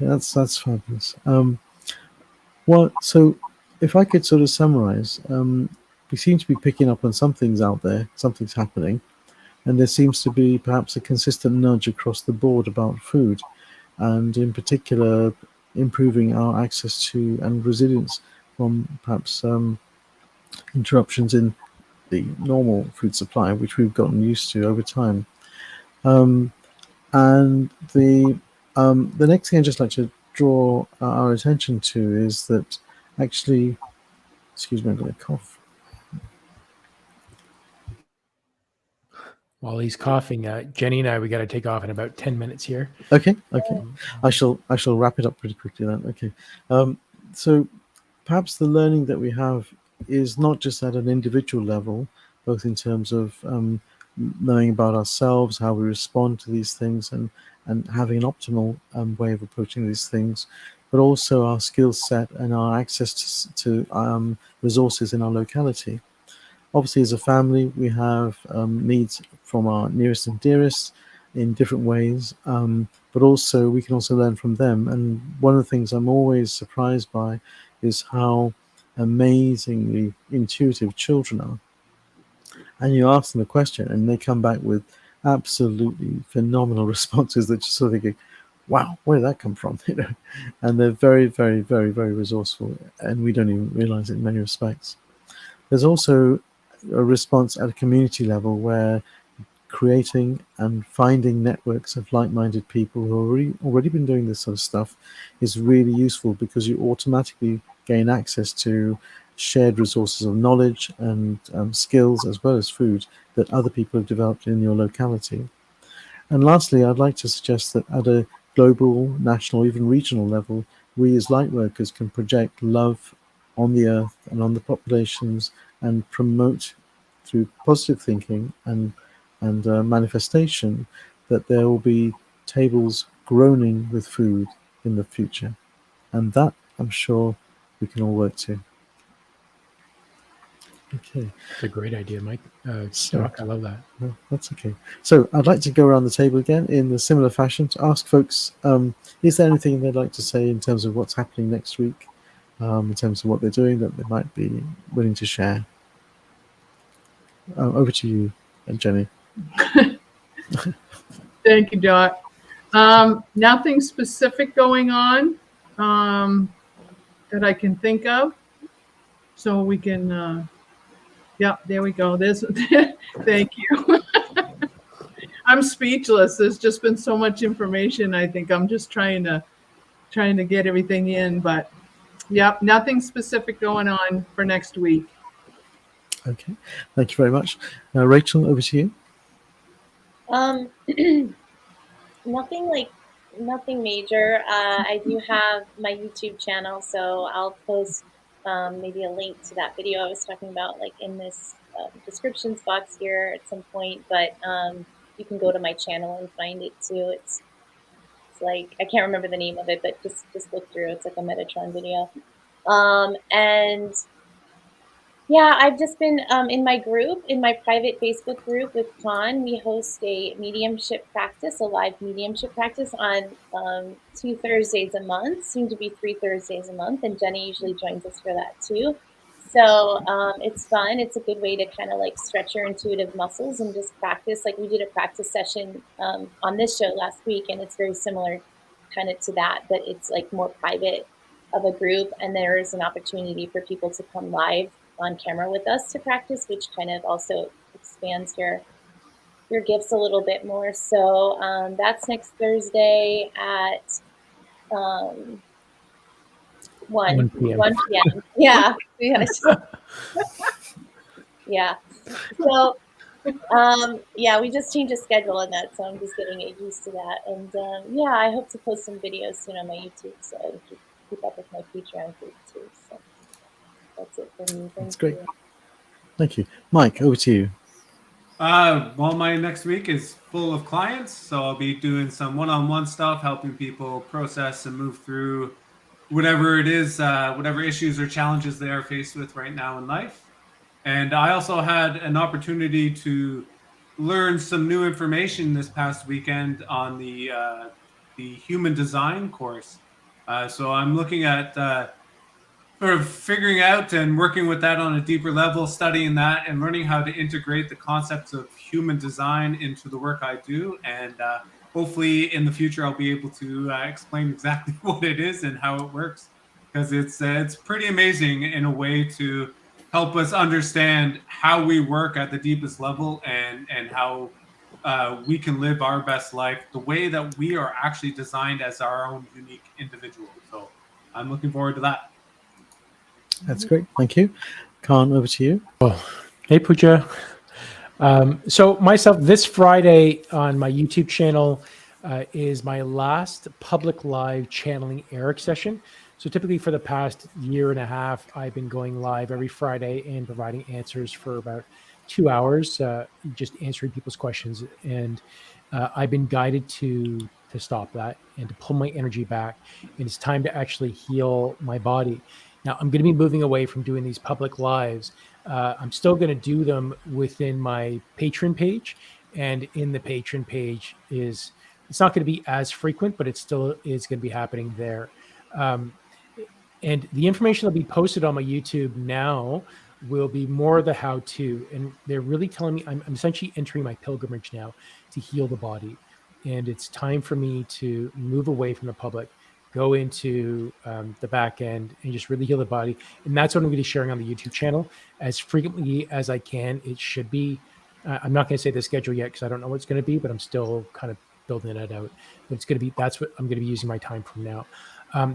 that's fabulous. So if I could sort of summarize, we seem to be picking up on some things out there, something's happening, and there seems to be perhaps a consistent nudge across the board about food, and in particular, improving our access to and resilience from perhaps interruptions in the normal food supply, which we've gotten used to over time. And the next thing I'd just like to draw our attention to is that actually, excuse me, I'm going to cough. While he's coughing, Jenny and I, we got to take off in about 10 minutes here. Okay. I shall wrap it up pretty quickly then. Okay. So perhaps the learning that we have is not just at an individual level, both in terms of knowing about ourselves, how we respond to these things, and having an optimal way of approaching these things, but also our skill set and our access to resources in our locality. Obviously, as a family, we have needs from our nearest and dearest in different ways, but also we can also learn from them. And one of the things I'm always surprised by is how amazingly intuitive children are. And you ask them a question and they come back with absolutely phenomenal responses that you sort of think, wow, where did that come from? And they're very, very, very, very resourceful, and we don't even realize it in many respects. There's also a response at a community level where creating and finding networks of like-minded people who have already been doing this sort of stuff is really useful, because you automatically gain access to shared resources of knowledge and skills, as well as food, that other people have developed in your locality. And lastly, I'd like to suggest that at a global, national, even regional level, we as light workers can project love on the earth and on the populations, and promote through positive thinking and manifestation that there will be tables groaning with food in the future. And that, I'm sure, we can all work to. Okay. It's a great idea, Mike. Doc, I love that. Well, that's okay. So I'd like to go around the table again in a similar fashion to ask folks, is there anything they'd like to say in terms of what's happening next week, in terms of what they're doing that they might be willing to share? Over to you, Jenny. Thank you, Doc. Nothing specific going on that I can think of. So we can, yeah, there we go. Thank you. I'm speechless. There's just been so much information. I think I'm just trying to get everything in, but yeah, nothing specific going on for next week. Okay, thank you very much. Rachel, over to you. Nothing major. I do have my YouTube channel, so I'll post maybe a link to that video I was talking about, like in this descriptions box here at some point. But you can go to my channel and find it too. It's like, I can't remember the name of it, but just look through. It's like a Metatron video. And yeah, I've just been in my group, in my private Facebook group with Con. We host a mediumship practice, a live mediumship practice on 2 Thursdays a month, soon to be 3 Thursdays a month. And Jenny usually joins us for that too. So it's fun. It's a good way to kind of like stretch your intuitive muscles and just practice. Like we did a practice session on this show last week, and it's very similar kind of to that, but it's like more private of a group. And there is an opportunity for people to come live on camera with us to practice, which kind of also expands your gifts a little bit more. So that's next Thursday at 1 p.m. Yeah. Yeah. So yeah, we just changed the schedule on that, so I'm just getting used to that. And yeah, I hope to post some videos soon on my YouTube, so I can keep up with my Patreon group too. So that's it for me. That's great. Thank you. Mike, over to you. Well, my next week is full of clients, so I'll be doing some one-on-one stuff, helping people process and move through whatever it is, whatever issues or challenges they are faced with right now in life. And I also had an opportunity to learn some new information this past weekend on the human design course. So I'm looking at sort of figuring out and working with that on a deeper level, studying that and learning how to integrate the concepts of human design into the work I do. And hopefully in the future, I'll be able to explain exactly what it is and how it works, because it's pretty amazing in a way to help us understand how we work at the deepest level, and how we can live our best life the way that we are actually designed as our own unique individual. So I'm looking forward to that. That's great. Thank you. Khan, over to you. Oh, hey, Pooja. So myself, this Friday on my YouTube channel is my last public live channeling Eric session. So typically for the past year and a half, I've been going live every Friday and providing answers for about 2 hours, just answering people's questions. And I've been guided to stop that and to pull my energy back. And it's time to actually heal my body. Now, I'm going to be moving away from doing these public lives. I'm still going to do them within my Patreon page. And in the Patreon page it's not going to be as frequent, but it still is going to be happening there. And the information that'll be posted on my YouTube now will be more the how-to. And they're really telling me I'm essentially entering my pilgrimage now to heal the body. And it's time for me to move away from the public, go into the back end and just really heal the body. And that's what I'm going to be sharing on the YouTube channel as frequently as I can. It should be, I'm not going to say the schedule yet because I don't know what it's going to be, but I'm still kind of building it out. But it's going to be, that's what I'm going to be using my time from now.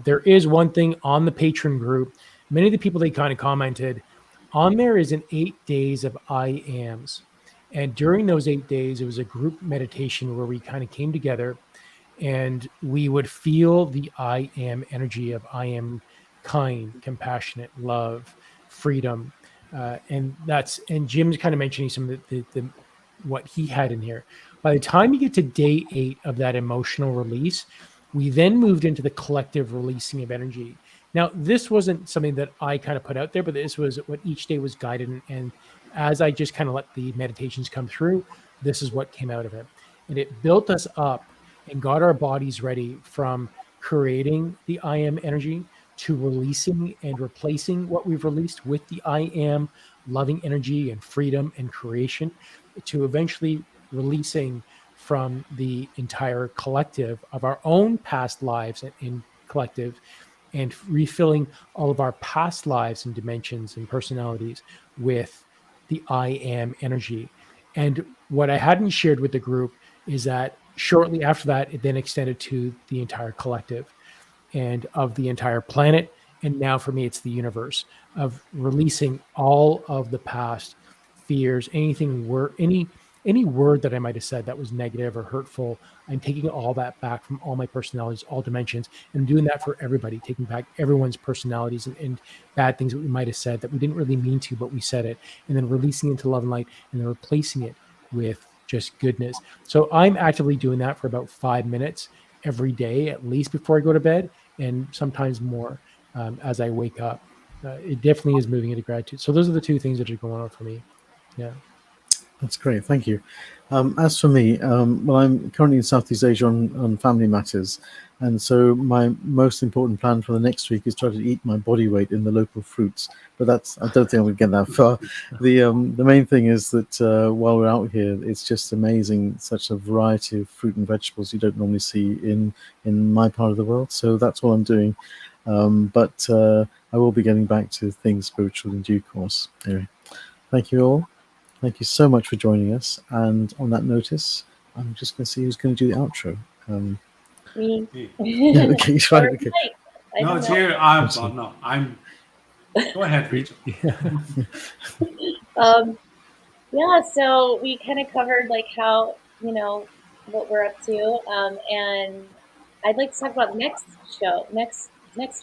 There is one thing on the Patreon group. Many of the people, they kind of commented on there is an 8 days of I ams. And during those 8 days, it was a group meditation where we kind of came together and we would feel the I am energy of I am kind, compassionate, love, freedom. And Jim's kind of mentioning some of the what he had in here. By the time you get to day 8 of that emotional release, we then moved into the collective releasing of energy. Now, this wasn't something that I kind of put out there, but this was what each day was guided. And as I just kind of let the meditations come through, this is what came out of it. And it built us up and got our bodies ready from creating the I am energy to releasing and replacing what we've released with the I am loving energy and freedom and creation, to eventually releasing from the entire collective of our own past lives in collective, and refilling all of our past lives and dimensions and personalities with the I am energy. And what I hadn't shared with the group is that shortly after that, it then extended to the entire collective and of the entire planet. And now for me, it's the universe, of releasing all of the past fears, any word that I might have said that was negative or hurtful. I'm taking all that back from all my personalities, all dimensions, and I'm doing that for everybody, taking back everyone's personalities and bad things that we might have said that we didn't really mean to, but we said it, and then releasing into love and light, and then replacing it with just goodness. So I'm actively doing that for about 5 minutes every day, at least before I go to bed, and sometimes more as I wake up. It definitely is moving into gratitude. So those are the two things that are going on for me. Yeah. That's great. Thank you. As for me, well, I'm currently in Southeast Asia on family matters. And so my most important plan for the next week is try to eat my body weight in the local fruits. But I don't think I'm going to get that far. The main thing is that while we're out here, it's just amazing, such a variety of fruit and vegetables you don't normally see in my part of the world. So that's what I'm doing. But I will be getting back to things spiritual in due course. Anyway, thank you all. Thank you so much for joining us. And on that notice, I'm just going to see who's going to do the outro. Me. Yeah, okay, right, okay. No, it's here. Go ahead, Rachel. Yeah, so we kind of covered like how, what we're up to. And I'd like to talk about next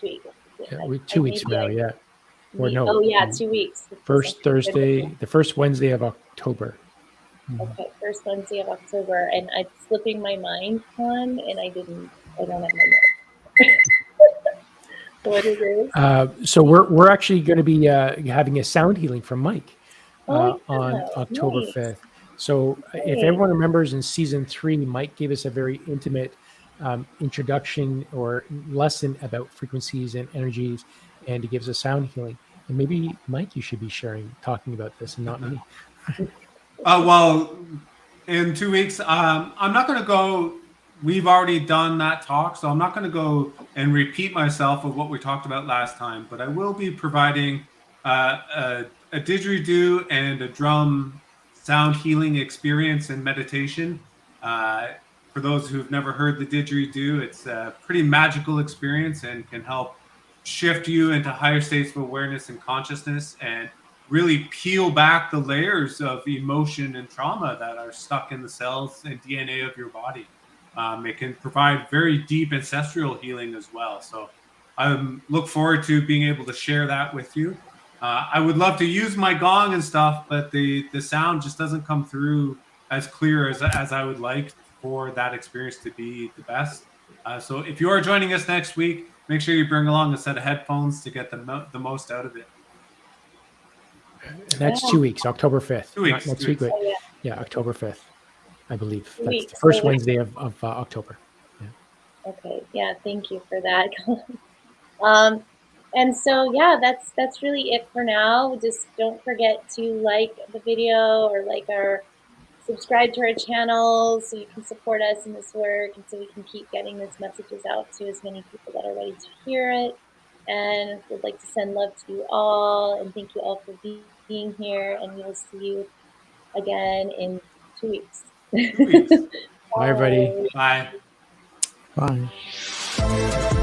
week. Yeah, 2 weeks from now, yeah. Or no. Oh, yeah, 2 weeks. First Thursday, the first Wednesday of October. Okay, first Wednesday of October. And it's slipping my mind, Con, and I don't have my notes. What it is? So we're actually going to be having a sound healing from Mike. on yeah, October nice. 5th. So if Great. everyone remembers in season 3, Mike gave us a very intimate introduction or lesson about frequencies and energies, and he gives us sound healing. And maybe Mike, you should be talking about this and not me. Well, in 2 weeks, I'm not going to go. We've already done that talk, so I'm not going to go and repeat myself of what we talked about last time. But I will be providing a didgeridoo and a drum sound healing experience and meditation. For those who've never heard the didgeridoo, it's a pretty magical experience and can help shift you into higher states of awareness and consciousness, and really peel back the layers of emotion and trauma that are stuck in the cells and DNA of your body. It can provide very deep ancestral healing as well. So I look forward to being able to share that with you. I would love to use my gong and stuff, but the sound just doesn't come through as clear as I would like for that experience to be the best. So if you are joining us next week, make sure you bring along a set of headphones to get the most out of it. That's 2 weeks, October 5th. 2 weeks. Not next 2 week, weeks. but Oh, yeah. yeah, October 5th, I believe. 2 That's weeks. the first So- Wednesday of October. Okay, yeah, thank you for that. And so, yeah, that's really it for now. Just don't forget to like the video or subscribe to our channel so you can support us in this work and so we can keep getting these messages out to as many people that are ready to hear it. And we'd like to send love to you all and thank you all for being here, and we will see you again in 2 weeks. 2 weeks. Bye, everybody. Bye. Bye.